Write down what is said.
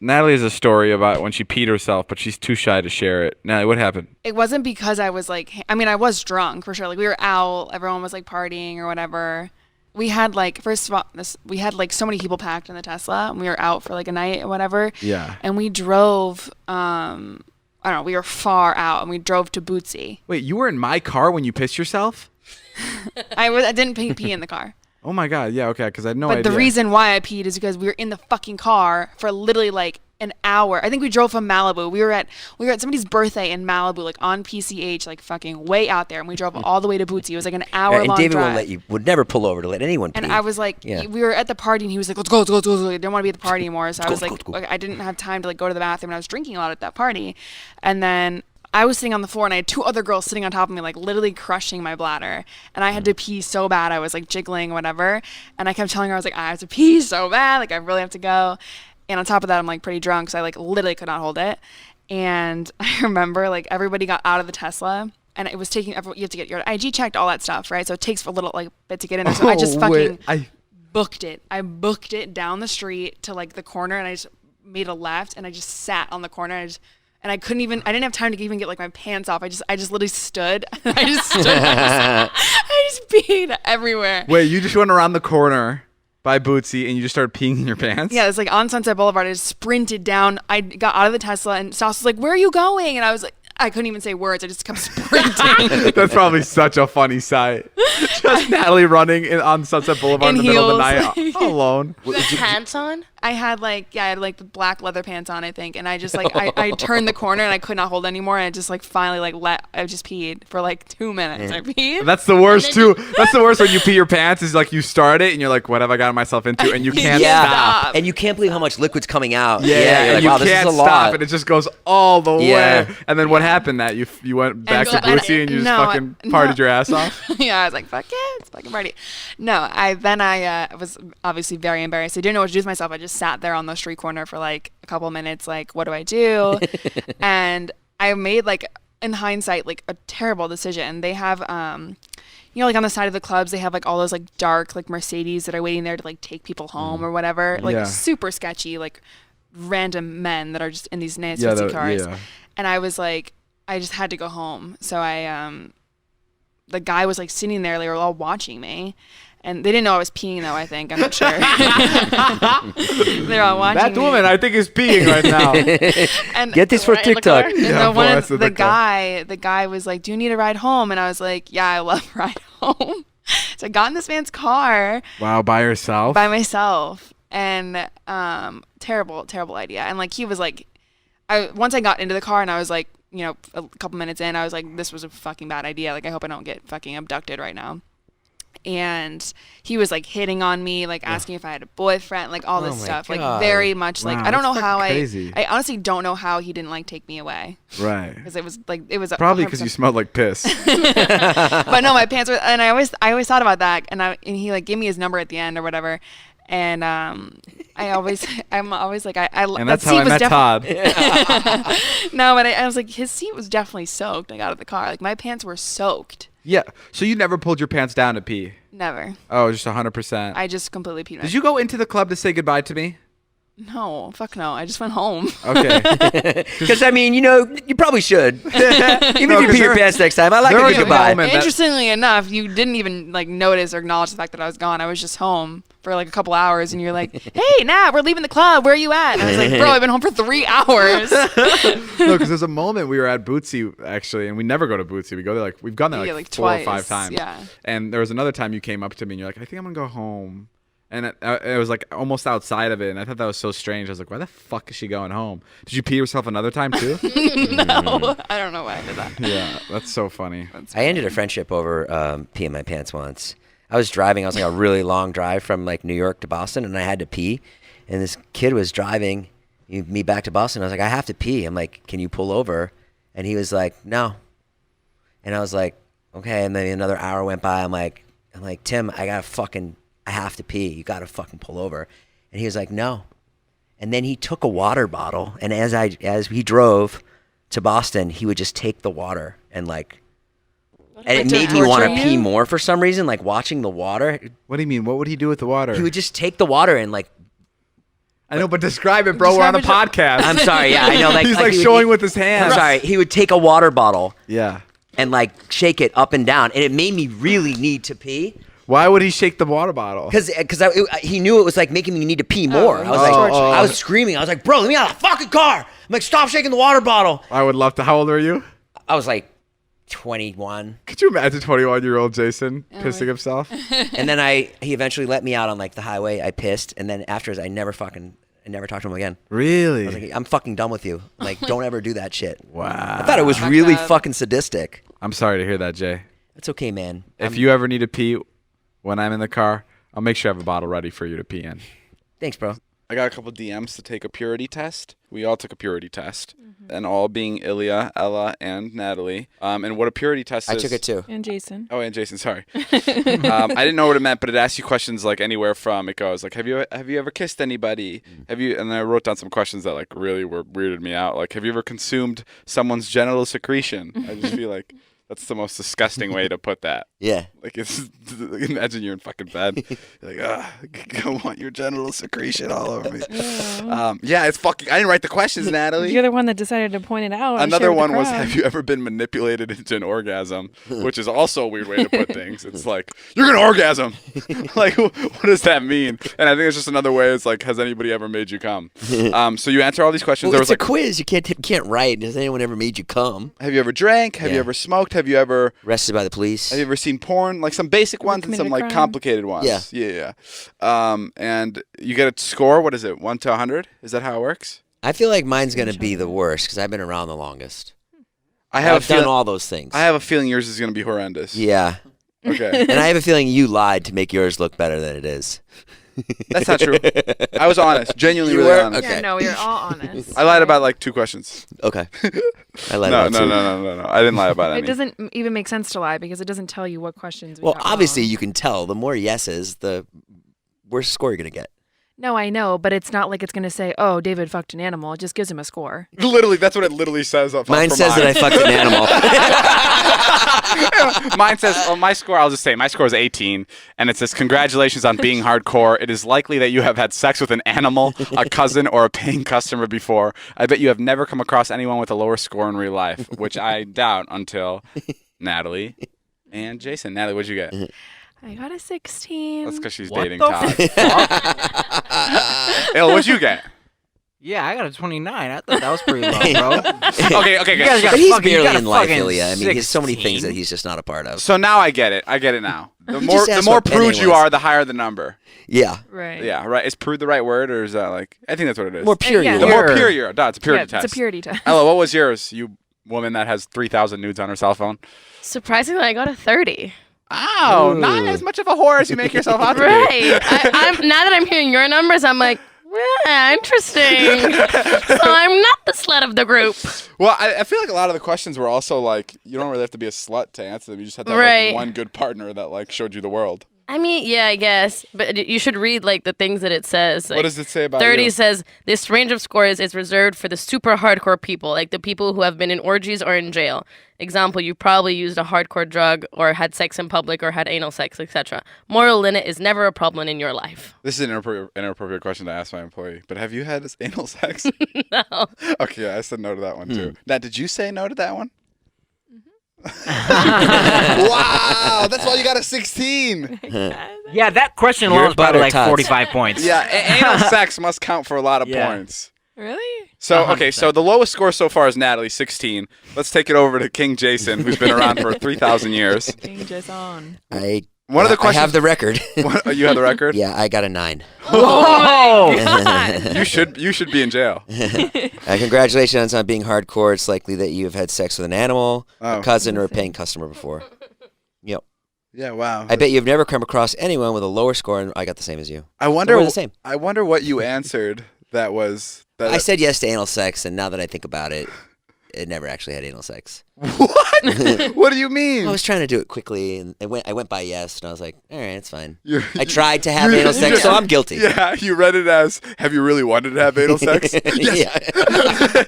Natalie has a story about when she peed herself, but she's too shy to share it. Natalie, what happened? It wasn't because I was like, I mean, I was drunk for sure. Like we were out, everyone was like partying or whatever. We had like, first of all, we had like so many people packed in the Tesla, and we were out for like a night or whatever. Yeah. And we drove, I don't know, we were far out, and we drove to Bootsy. Wait, you were in my car when you pissed yourself? I didn't pee in the car. Oh my God, yeah, okay, because I had no idea. But the reason why I peed is because we were in the fucking car for literally like an hour. I think we drove from Malibu. We were at somebody's birthday in Malibu, like on PCH, like fucking way out there, and we drove all the way to Bootsy. It was like an hour long and David drive. would never pull over to let anyone pee. And I was like, we were at the party, and he was like, let's go. I didn't want to be at the party anymore. So I was like, I didn't have time to like go to the bathroom, and I was drinking a lot at that party. And then I was sitting on the floor, and I had two other girls sitting on top of me, like literally crushing my bladder. And I had to pee so bad. I was like jiggling, whatever. And I kept telling her, I was like, I have to pee so bad. Like I really have to go. And on top of that, I'm like pretty drunk. So I like literally could not hold it. And I remember like everybody got out of the Tesla, and it was taking, you have to get your IG checked, all that stuff, right? So it takes a little like bit to get in there. So I just fucking booked it. I booked it down the street to like the corner, and I just made a left, and I just sat on the corner. And I didn't have time to even get like my pants off. I just literally stood. I just peed everywhere. Wait, you just went around the corner by Bootsy and you just started peeing in your pants? Yeah, it's like on Sunset Boulevard. I just sprinted down. I got out of the Tesla, and Sauce was like, "Where are you going?" And I was like, I couldn't even say words. I just kept sprinting. That's probably such a funny sight. Just Natalie running on Sunset Boulevard in the middle of the night alone. With pants on? I had like the black leather pants on, I think, and I just like I turned the corner, and I could not hold anymore, and I just like finally I just peed for like 2 minutes. I peed. That's the worst too. That's the worst when you pee your pants is like you start it and you're like, what have I gotten myself into? And you can't stop. And you can't believe how much liquid's coming out. Yeah, you're and you can't stop, and it just goes all the way. And then what happened? That you went back to Bootsy and you just fucking partied your ass off? Yeah, I was like, fuck it, it's fucking party. No, I was obviously very embarrassed. I didn't know what to do with myself. I just sat there on the street corner for like a couple minutes, like, what do I do? And I made like, in hindsight, like a terrible decision. They have like on the side of the clubs, they have like all those like dark like Mercedes that are waiting there to like take people home or whatever, like super sketchy, like random men that are just in these nice fancy cars. And I was like, I just had to go home. So the guy was like sitting there, they were all watching me. And they didn't know I was peeing, though, I think. I'm not sure. They're all watching That woman, I think, is peeing right now. And get this for TikTok. The guy was like, do you need a ride home? And I was like, yeah, I love a ride home. So I got in this man's car. Wow, by yourself? By myself. And terrible, terrible idea. And like he was like, once I got into the car and I was like, a couple minutes in, I was like, this was a fucking bad idea. Like, I hope I don't get fucking abducted right now. And he was like hitting on me, like asking if I had a boyfriend, like all this stuff. God. Like very much like, I don't know how I honestly don't know how he didn't like take me away. Right. Because it was probably because you smelled like piss. But no, my pants were, and I always thought about that. And he like gave me his number at the end or whatever. And I'm always like, and that's how I met Todd. No, but I was like, his seat was definitely soaked. I got out of the car. Like my pants were soaked. Yeah. So you never pulled your pants down to pee? Never. Oh, just 100%. I just completely peed. Did you go into the club to say goodbye to me? No, fuck no. I just went home. Okay. Because, I mean, you probably should. Even if you pee your pants next time, I like a good goodbye. Interestingly enough, you didn't even like notice or acknowledge the fact that I was gone. I was just home for like a couple hours, and you're like, hey, Nat, we're leaving the club. Where are you at? And I was like, bro, I've been home for 3 hours. No, because there's a moment we were at Bootsy, actually, and we never go to Bootsy. We go there we've gone there like 4 twice, or 5 times. Yeah. And there was another time you came up to me, and you're like, I think I'm going to go home. And it was like almost outside of it, and I thought that was so strange. I was like, why the fuck is she going home? Did you pee yourself another time too? No, I don't know why I did that. Yeah, that's so funny. I ended a friendship over peeing my pants once. I was driving. I was like a really long drive from like New York to Boston, and I had to pee. And this kid was driving me back to Boston. I was like, I have to pee. I'm like, can you pull over? And he was like, no. And I was like, okay. And then another hour went by. I'm like, Tim, I have to pee. You got to fucking pull over. And he was like, no. And then he took a water bottle, and as he drove to Boston, he would just take the water and like, and it made me want to pee more for some reason, like watching the water. What do you mean? What would he do with the water? He would just take the water and like I know, but describe it, bro. We're on a podcast. I'm sorry. Yeah, I know. Like He's like he would- showing with his hands. I'm sorry. He would take a water bottle Yeah. and like shake it up and down, and it made me really need to pee. Why would he shake the water bottle? Because he knew it was like making me need to pee more. I was like, I was screaming. I was like, bro, let me out of the fucking car. I'm like, stop shaking the water bottle. I would love to. How old are you? I was like 21. Could you imagine 21-year-old Jason pissing himself? And then he eventually let me out on like the highway. I pissed, and then afterwards I never talked to him again. Really? I was like, I'm fucking done with you. Like, don't ever do that shit. Wow. I thought it was really fucking sadistic. I'm sorry to hear that, Jay. It's okay, man. If you ever need to pee when I'm in the car, I'll make sure I have a bottle ready for you to pee in. Thanks, bro. I got a couple DMs to take a purity test. We all took a purity test, and all being Ilya, Ella, and Natalie. And what a purity test is. I took it too. And Jason. Oh, and Jason, sorry. I didn't know what it meant, but it asks you questions like anywhere from. It goes like, have you ever kissed anybody? Have you? And then I wrote down some questions that like really weirded me out. Like, have you ever consumed someone's genital secretion? I just feel like that's the most disgusting way to put that. Yeah. Like, it's imagine you're in fucking bed. You're like, I want your genital secretion all over me. Yeah, it's fucking. I didn't write the questions, Natalie. You're the one that decided to point it out. Another one was, have you ever been manipulated into an orgasm? Which is also a weird way to put things. It's like, you're going to orgasm. Like, what does that mean? And I think it's just another way. It's like, has anybody ever made you come? So you answer all these questions. Well, There it's was a quiz. You can't write. Has anyone ever made you come? have you ever drank? Have you Yeah. ever smoked? Have you ever Arrested by the police? have you ever seen porn? Like some basic ones and committed some a like crime? complicated ones. Yeah. And you get a score. What is it? 1 to 100? Is that how it works? I feel like mine's gonna be the worst because I've been around the longest. I've done all those things. I have a feeling yours is going to be horrendous. Yeah, Okay. and I have a feeling you lied to make yours look better than it is. That's not true. I was honest. Genuinely You really were? honest. Okay. Yeah, no, you're all honest. I lied about like 2 questions. Okay. I lied No, about no, two. no. I didn't lie about any. It doesn't even make sense to lie because it doesn't tell you what questions we Well, got obviously wrong. you can tell. The more yeses, the worse score you're gonna get. No, I know, but it's not like it's going to say, oh, David fucked an animal. It just gives him a score. Literally, that's what it literally says. Mine says that I fucked an animal. Mine says, my score, I'll just say, my score is 18. And it says, congratulations on being hardcore. It is likely that you have had sex with an animal, a cousin, or a paying customer before. I bet you have never come across anyone with a lower score in real life, which I doubt until Natalie and Jason. Natalie, what'd you get? I got a 16. That's because she's What dating the Todd. fuck? Elle, what'd you get? Yeah, I got a 29. I thought that was pretty low, bro. Okay, You guys got But he's fucking- you barely got a in life, fucking Ilya. I mean, he has so many things 16. that he's just not a part of. So now I get it. I get it now. The You more just the asked more what prude Penny you was. are, the higher the number. Yeah. Right. Yeah, right. Is prude the right word, or is that like? I think that's what it is. More pure Yeah. you the are. more Pure. pure you are. Duh, it's a purity Yeah, test. it's a purity test. Ella, what was yours? You woman that has 3,000 nudes on her cell phone. Surprisingly, I got a 30. Oh, not Ooh. as much of a whore as you make yourself out to be. Right. I'm now that I'm hearing your numbers, I'm like, interesting. So I'm not the slut of the group. Well, I feel like a lot of the questions were also like, you don't really have to be a slut to answer them. You just have to have Right. like, one good partner that like showed you the world. I mean, yeah, I guess. But you should read like the things that it says. Like, What does it say about 30 you? says this range of scores is reserved for the super hardcore people, like the people who have been in orgies or in jail. Example, you probably used a hardcore drug or had sex in public or had anal sex, etc. Moral limit is never a problem in your life. This is an inappropriate question to ask my employee, but have you had anal sex? No. Okay, I said no to that one too. Now, did you say no to that one? Wow, that's why you got a 16. Yeah, that question You're alone is probably butter like tots. 45 points. Yeah, anal sex must count for a lot of Yeah. points. Really? So, okay, so the lowest score so far is Natalie, 16. Let's take it over to King Jason, who's been around for 3,000 years. King Jason. One of the I questions. have the record. You have the record? Yeah, I got a 9. Whoa! You should be in jail. Congratulations on being hardcore. It's likely that you have had sex with an animal, Oh. a cousin, or a paying customer before. Yep. Yeah, wow. I bet you've never come across anyone with a lower score, and I got the same as you. I wonder. we're the same. I wonder what you answered. That was. That I said yes to anal sex, and now that I think about it, it never actually had anal sex. What? What do you mean? I was trying to do it quickly, and I went by yes, and I was like, all right, it's fine. You- I tried to have anal sex, so I'm guilty. Yeah, you read it as, have you really wanted to have anal sex? Yes. Yeah.